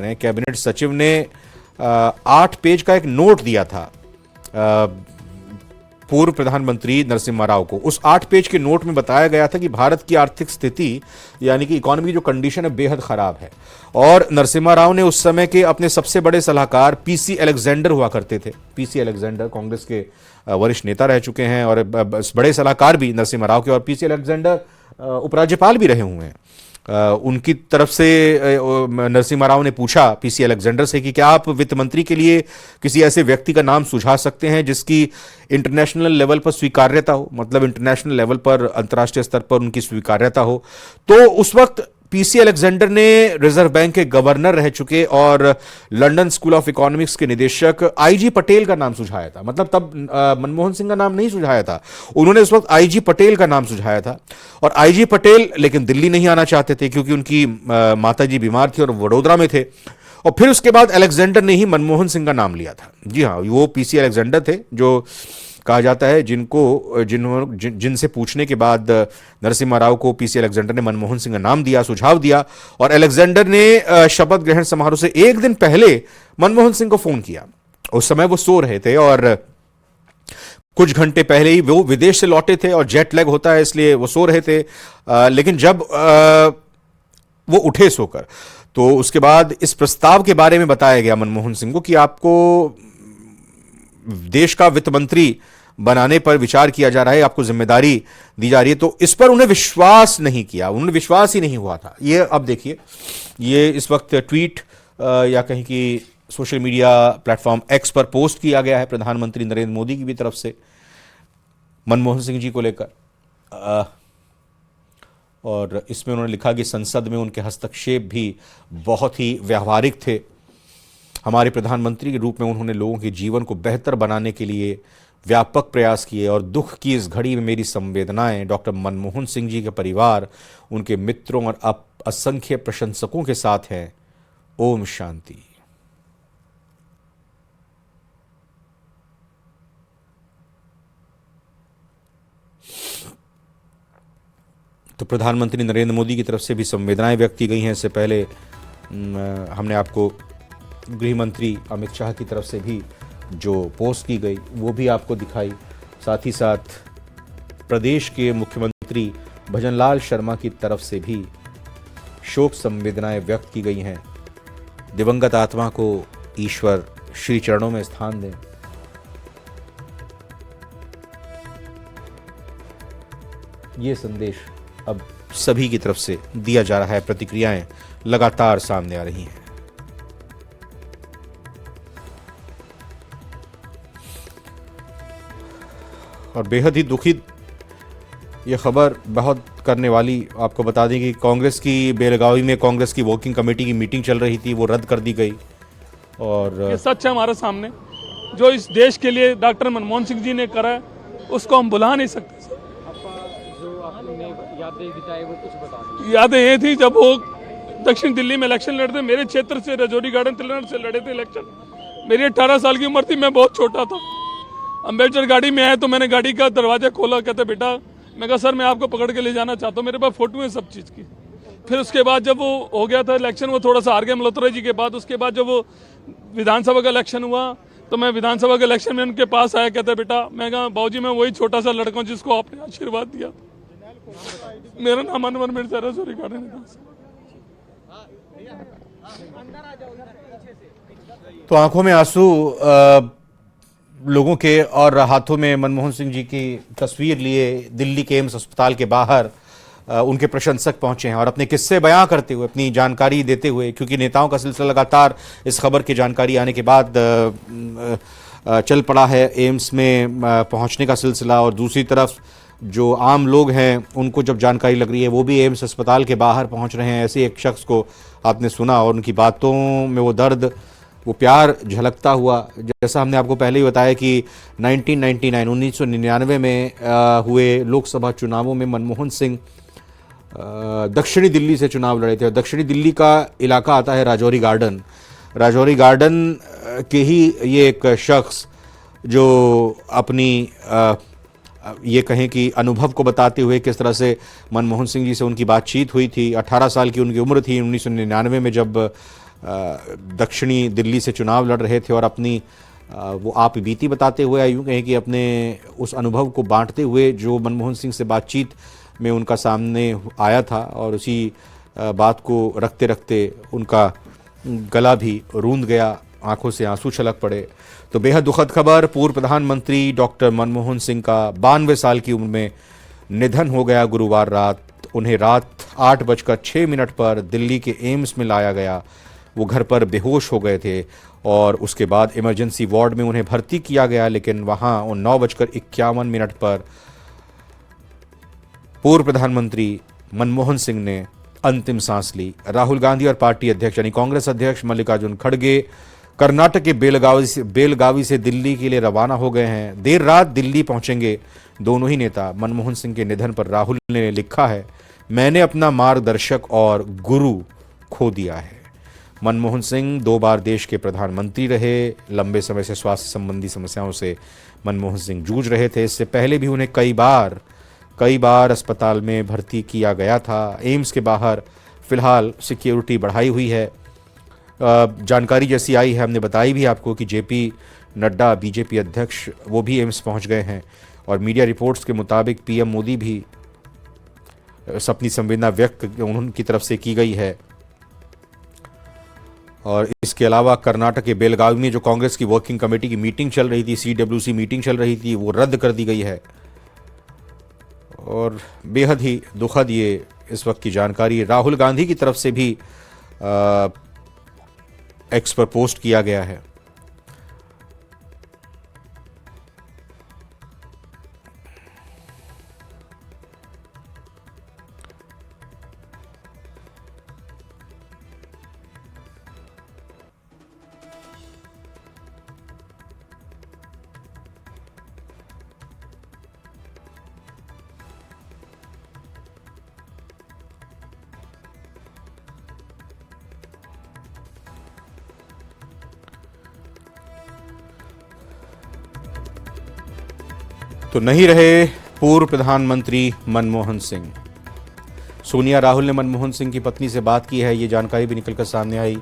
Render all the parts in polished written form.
रहे हैं। कैबिनेट सचिव ने 8 पेज का एक नोट दिया था पूर्व प्रधानमंत्री नरसिम्हा राव को। उस 8 पेज के नोट में बताया गया था कि भारत की आर्थिक स्थिति यानी कि इकोनॉमी की जो कंडीशन है बेहद खराब है। और नरसिम्हा राव ने उस समय के अपने सबसे बड़े सलाहकार पीसी अलेक्जेंडर हुआ करते थे। पीसी अलेक्जेंडर कांग्रेस के वरिष्ठ नेता रह चुके हैं और बड़े सलाहकार भी नरसिम्हा राव के, और पीसी अलेक्जेंडर उपराज्यपाल भी रहे हुए हैं। उनकी तरफ से नरसिम्हा राव ने पूछा पीसी अलेक्जेंडर से कि क्या आप वित्त मंत्री के लिए किसी ऐसे व्यक्ति का नाम सुझा सकते हैं जिसकी इंटरनेशनल लेवल पर स्वीकार्यता हो, मतलब इंटरनेशनल लेवल पर, अंतर्राष्ट्रीय स्तर पर उनकी स्वीकार्यता हो। तो उस वक्त पीसी अलेक्जेंडर ने रिजर्व बैंक के गवर्नर रह चुके और लंदन स्कूल ऑफ इकोनॉमिक्स के निदेशक आईजी पटेल का नाम सुझाया था। मतलब तब मनमोहन सिंह का नाम नहीं सुझाया था, उन्होंने उस वक्त आईजी पटेल का नाम सुझाया था। और आईजी पटेल लेकिन दिल्ली नहीं आना चाहते थे क्योंकि उनकी माताजी बीमार थी और वडोदरा में थे। और फिर उसके बाद अलेक्जेंडर ने ही मनमोहन सिंह का नाम लिया था। जी हाँ, वो पीसी अलेक्जेंडर थे जो कहा जाता है जिनसे पूछने के बाद नरसिम्हा राव को पीसी अलेक्जेंडर ने मनमोहन सिंह का नाम दिया, सुझाव दिया। और अलेक्जेंडर ने शपथ ग्रहण समारोह से एक दिन पहले मनमोहन सिंह को फोन किया। उस समय वो सो रहे थे और कुछ घंटे पहले ही वो विदेश से लौटे थे और जेट लैग होता है इसलिए वो सो रहे थे। लेकिन जब वो उठे सोकर तो उसके बाद इस प्रस्ताव के बारे में बताया गया मनमोहन सिंह को कि आपको देश का वित्त मंत्री बनाने पर विचार किया जा रहा है, आपको जिम्मेदारी दी जा रही है। तो इस पर उन्हें विश्वास नहीं किया, उन्हें विश्वास ही नहीं हुआ था। ये अब देखिए, ये इस वक्त ट्वीट या कहीं की सोशल मीडिया प्लेटफॉर्म एक्स पर पोस्ट किया गया है प्रधानमंत्री नरेंद्र मोदी की भी तरफ से मनमोहन सिंह जी को लेकर। और इसमें उन्होंने लिखा कि संसद में उनके हस्तक्षेप भी बहुत ही व्यावहारिक थे। हमारे प्रधानमंत्री के रूप में उन्होंने लोगों के जीवन को बेहतर बनाने के लिए व्यापक प्रयास किए और दुख की इस घड़ी में मेरी संवेदनाएं डॉक्टर मनमोहन सिंह जी के परिवार, उनके मित्रों और असंख्य प्रशंसकों के साथ हैं। ओम शांति। तो प्रधानमंत्री नरेंद्र मोदी की तरफ से भी संवेदनाएं व्यक्त की गई हैं। इससे पहले हमने आपको गृह मंत्री अमित शाह की तरफ से भी जो पोस्ट की गई वो भी आपको दिखाई। साथ ही साथ प्रदेश के मुख्यमंत्री भजनलाल शर्मा की तरफ से भी शोक संवेदनाएं व्यक्त की गई हैं। दिवंगत आत्मा को ईश्वर श्री चरणों में स्थान दें। ये संदेश अब सभी की तरफ से दिया जा रहा है। प्रतिक्रियाएं लगातार सामने आ रही हैं। और बेहद ही दुखित यह खबर बहुत करने वाली। आपको बता दें कि कांग्रेस की बेलगावी में कांग्रेस की वर्किंग कमेटी की मीटिंग चल रही थी, वो रद्द कर दी गई। और ये सच है हमारे सामने, जो इस देश के लिए डॉक्टर मनमोहन सिंह जी ने करा है उसको हम भुला नहीं सकते। जो आपने यादें बिताई वो कुछ बता दीजिए। यादें ये थी जब वो दक्षिण दिल्ली में इलेक्शन लड़ते, मेरे क्षेत्र से रजौरी गार्डन तिलहट से लड़े थे इलेक्शन। मेरी 18 साल की उम्र थी, मैं बहुत छोटा था। अम्बेडकर गाड़ी में आए तो मैंने गाड़ी का दरवाजा खोला, कहते बेटा, मैं कहा सर मैं आपको पकड़ के ले जाना चाहता हूँ, मेरे पास फोटो है सब चीज़ की। फिर उसके बाद जब वो हो गया था इलेक्शन, वो थोड़ा सा हार गया मल्होत्रा जी के बाद। उसके बाद जब वो विधानसभा का इलेक्शन हुआ तो मैं विधानसभा के इलेक्शन में उनके पास आया, कहते बेटा, मैं कहा बाबूजी मैं वही छोटा सा लड़का हूँ जिसको आपने आशीर्वाद दिया। मेरा नाम अनवर मिर्जा रजौरी गार्डन है। तो आंखों में आंसू लोगों के और हाथों में मनमोहन सिंह जी की तस्वीर लिए दिल्ली के एम्स अस्पताल के बाहर उनके प्रशंसक पहुंचे हैं और अपने किस्से बयां करते हुए, अपनी जानकारी देते हुए, क्योंकि नेताओं का सिलसिला लगातार इस खबर की जानकारी आने के बाद चल पड़ा है, एम्स में पहुंचने का सिलसिला। और दूसरी तरफ जो आम लोग हैं उनको जब जानकारी लग रही है वो भी एम्स अस्पताल के बाहर पहुंच रहे हैं। ऐसे एक शख्स को आपने सुना और उनकी बातों में वो दर्द, वो प्यार झलकता हुआ। जैसा हमने आपको पहले ही बताया कि 1999 में हुए लोकसभा चुनावों में मनमोहन सिंह दक्षिणी दिल्ली से चुनाव लड़े थे। दक्षिणी दिल्ली का इलाका आता है राजौरी गार्डन। राजौरी गार्डन के ही ये एक शख्स जो अपनी ये कहें कि अनुभव को बताते हुए किस तरह से मनमोहन सिंह जी से उनकी बातचीत हुई थी। 18 साल की उनकी उम्र थी 1999 में जब दक्षिणी दिल्ली से चुनाव लड़ रहे थे और अपनी वो आप बीती बताते हुए, यूँ कहें कि अपने उस अनुभव को बांटते हुए जो मनमोहन सिंह से बातचीत में उनका सामने आया था, और उसी बात को रखते रखते उनका गला भी रूंध गया, आंखों से आंसू छलक पड़े। तो बेहद दुखद खबर, पूर्व प्रधानमंत्री डॉक्टर मनमोहन सिंह का 92 साल की उम्र में निधन हो गया गुरुवार रात। उन्हें रात 8:06 पर दिल्ली के एम्स में लाया गया। वो घर पर बेहोश हो गए थे और उसके बाद इमरजेंसी वार्ड में उन्हें भर्ती किया गया, लेकिन वहां 9:51 पर पूर्व प्रधानमंत्री मनमोहन सिंह ने अंतिम सांस ली। राहुल गांधी और पार्टी अध्यक्ष यानी कांग्रेस अध्यक्ष मल्लिकार्जुन खड़गे कर्नाटक के बेलगावी से दिल्ली के लिए रवाना हो गए हैं। देर रात दिल्ली पहुंचेंगे दोनों ही नेता। मनमोहन सिंह के निधन पर राहुल ने लिखा है, मैंने अपना मार्गदर्शक और गुरु खो दिया है। मनमोहन सिंह 2 बार देश के प्रधानमंत्री रहे। लंबे समय से स्वास्थ्य संबंधी समस्याओं से मनमोहन सिंह जूझ रहे थे। इससे पहले भी उन्हें कई बार अस्पताल में भर्ती किया गया था। एम्स के बाहर फिलहाल सिक्योरिटी बढ़ाई हुई है। जानकारी जैसी आई है, हमने बताई भी आपको कि जेपी नड्डा बीजेपी अध्यक्ष वो भी एम्स पहुंच गए हैं, और मीडिया रिपोर्ट्स के मुताबिक पीएम मोदी भी अपनी संवेदना व्यक्त उनकी तरफ से की गई है। और इसके अलावा कर्नाटक के बेलगावी में जो कांग्रेस की वर्किंग कमेटी की मीटिंग चल रही थी, CWC मीटिंग चल रही थी, वो रद्द कर दी गई है। और बेहद ही दुखद ये इस वक्त की जानकारी राहुल गांधी की तरफ से भी एक्स पर पोस्ट किया गया है। तो नहीं रहे पूर्व प्रधानमंत्री मनमोहन सिंह। सोनिया राहुल ने मनमोहन सिंह की पत्नी से बात की है, ये जानकारी भी निकलकर सामने आई।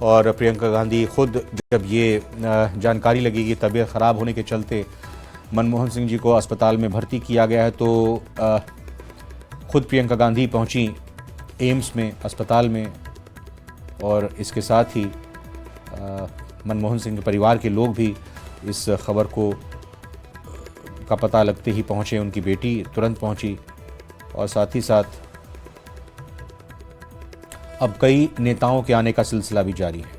और प्रियंका गांधी खुद जब ये जानकारी लगी कि तबीयत ख़राब होने के चलते मनमोहन सिंह जी को अस्पताल में भर्ती किया गया है, तो खुद प्रियंका गांधी पहुंची एम्स में, अस्पताल में। और इसके साथ ही मनमोहन सिंह के परिवार के लोग भी इस खबर का पता लगते ही पहुंचे। उनकी बेटी तुरंत पहुंची, और साथ ही साथ अब कई नेताओं के आने का सिलसिला भी जारी है।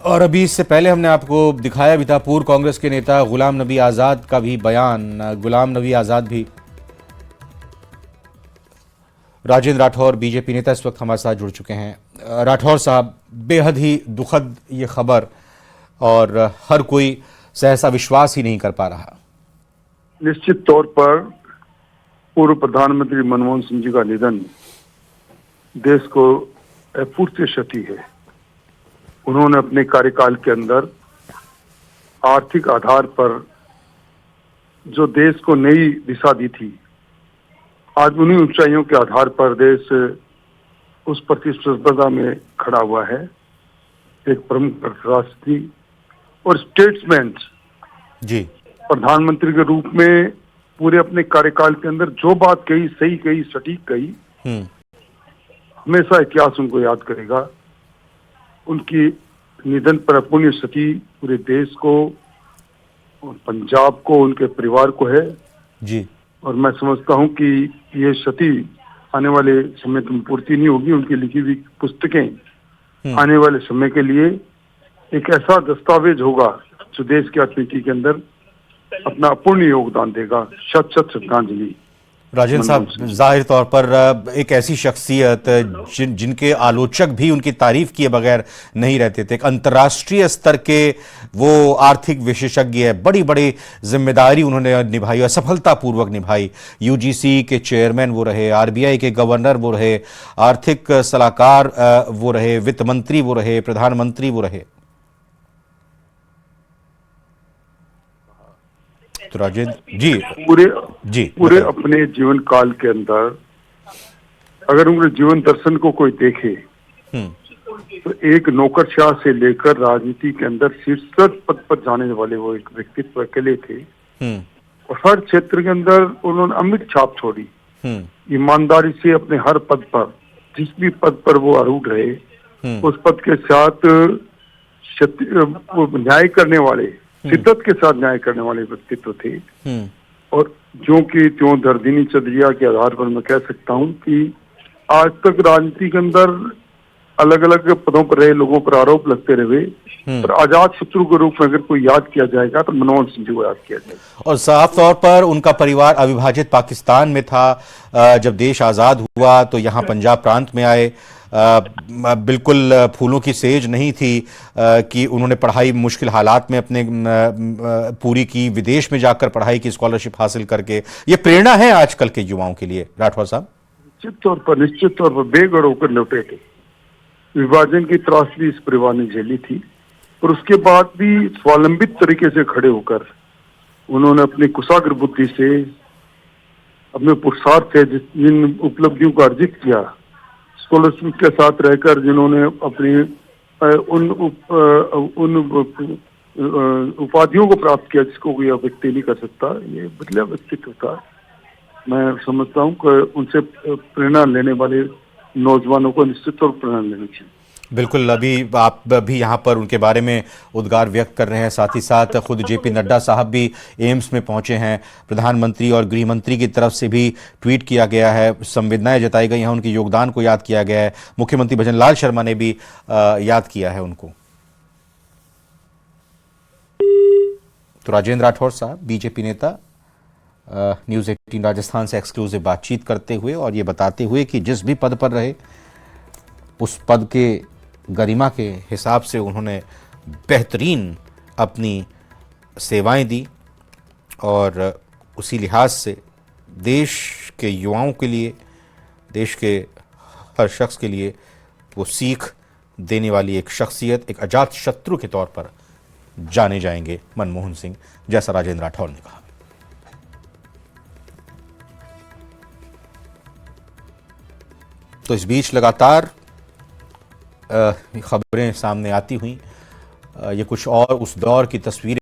और अभी इससे पहले हमने आपको दिखाया भी था पूर्व कांग्रेस के नेता गुलाम नबी आज़ाद का भी बयान। गुलाम नबी आज़ाद भी, राजेंद्र राठौर बीजेपी नेता इस वक्त हमारे साथ जुड़ चुके हैं। राठौर साहब, बेहद ही दुखद ये खबर, और हर कोई सहसा विश्वास ही नहीं कर पा रहा। निश्चित तौर पर पूर्व प्रधानमंत्री मनमोहन सिंह जी का निधन देश को अपूर्व क्षति है। उन्होंने अपने कार्यकाल के अंदर आर्थिक आधार पर जो देश को नई दिशा दी थी, आज उन्हीं ऊंचाइयों के आधार पर देश उस प्रतिस्पर्धा में खड़ा हुआ है। एक प्रमुख अर्थशास्त्री और स्टेट्समैन जी, प्रधानमंत्री के रूप में पूरे अपने कार्यकाल के अंदर जो बात कही, सही कही, सटीक कही, हमेशा इतिहास उनको याद करेगा। उनकी निधन पर अपूर्णीय क्षति पूरे देश को, पंजाब को, उनके परिवार को है जी। और मैं समझता हूं कि ये क्षति आने वाले समय में पूर्ति नहीं होगी। उनकी लिखी हुई पुस्तकें आने वाले समय के लिए एक ऐसा दस्तावेज होगा जो देश की राजनीति के अंदर अपना अपूर्णीय योगदान देगा। शत शत श्रद्धांजलि। राजेंद्र साहब, जाहिर तौर पर एक ऐसी शख्सियत जिनके आलोचक भी उनकी तारीफ किए बगैर नहीं रहते थे। एक अंतर्राष्ट्रीय स्तर के वो आर्थिक विशेषज्ञ है, बड़ी बड़ी जिम्मेदारी उन्होंने निभाई और सफलतापूर्वक निभाई। यूजीसी के चेयरमैन वो रहे, आरबीआई के गवर्नर वो रहे, आर्थिक सलाहकार वो रहे, वित्त मंत्री वो रहे, प्रधानमंत्री वो रहे। तो राजेंद्र जी पूरे अपने जीवन काल के अंदर अगर उनके जीवन दर्शन को कोई देखे तो एक नौकरशाह से लेकर राजनीति के अंदर शीर्ष पद पर जाने वाले वो एक व्यक्तित्व अकेले थे और हर क्षेत्र के अंदर उन्होंने अमिट छाप छोड़ी। ईमानदारी से अपने हर पद पर, जिस भी पद पर वो आरूढ़ रहे, उस पद के साथ न्याय करने वाले, शिद्दत के साथ न्याय करने वाले व्यक्तित्व थे। और जो कि त्यों दर्दिनी चदरिया के आधार पर मैं कह सकता हूं कि आज तक राजनीति के अंदर अलग अलग पदों पर रहे लोगों पर आरोप लगते रहे, पर आजाद शत्रु के रूप में अगर कोई याद किया जाएगा तो मनमोहन सिंह जी को याद किया जाएगा। और साफ तौर पर उनका परिवार अविभाजित पाकिस्तान में था। जब देश आज़ाद हुआ तो यहाँ पंजाब प्रांत में आए। बिल्कुल फूलों की सेज नहीं थी कि उन्होंने पढ़ाई मुश्किल हालात में अपने पूरी की, विदेश में जाकर पढ़ाई की, स्कॉलरशिप हासिल करके। ये प्रेरणा है आजकल के युवाओं के लिए राठौर साहब। निश्चित तौर पर बेगढ़ होकर लौटे थे। विभाजन की त्रासदी इस परिवार ने झेली थी और उसके बाद भी स्वावलंबित तरीके से खड़े होकर उन्होंने अपनी कुशाग्र बुद्धि से, अपने पुरुषार्थ से जिन उपलब्धियों को अर्जित किया, स्कॉलरशिप के साथ रहकर जिन्होंने अपनी उन उपाधियों को प्राप्त किया जिसको कोई व्यक्ति नहीं कर सकता, ये बदला व्यक्तित्व था। मैं समझता हूँ कि उनसे प्रेरणा लेने वाले नौजवानों को निश्चित तौर पर प्रेरणा लेनी चाहिए। बिल्कुल, अभी आप भी यहाँ पर उनके बारे में उद्गार व्यक्त कर रहे हैं। साथ ही साथ खुद जेपी नड्डा साहब भी एम्स में पहुंचे हैं। प्रधानमंत्री और गृह मंत्री की तरफ से भी ट्वीट किया गया है, संवेदनाएं जताई गई हैं, उनके योगदान को याद किया गया है। मुख्यमंत्री भजनलाल शर्मा ने भी याद किया है उनको। तो राजेंद्र राठौर साहब, बीजेपी नेता, न्यूज़ 18 राजस्थान से एक्सक्लूसिव बातचीत करते हुए और ये बताते हुए कि जिस भी पद पर रहे उस पद के गरिमा के हिसाब से उन्होंने बेहतरीन अपनी सेवाएं दी और उसी लिहाज से देश के युवाओं के लिए, देश के हर शख्स के लिए वो सीख देने वाली एक शख्सियत, एक अजात शत्रु के तौर पर जाने जाएंगे मनमोहन सिंह, जैसा राजेंद्र राठौर ने कहा। तो इस बीच लगातार खबरें सामने आती हुई, ये कुछ और उस दौर की तस्वीरें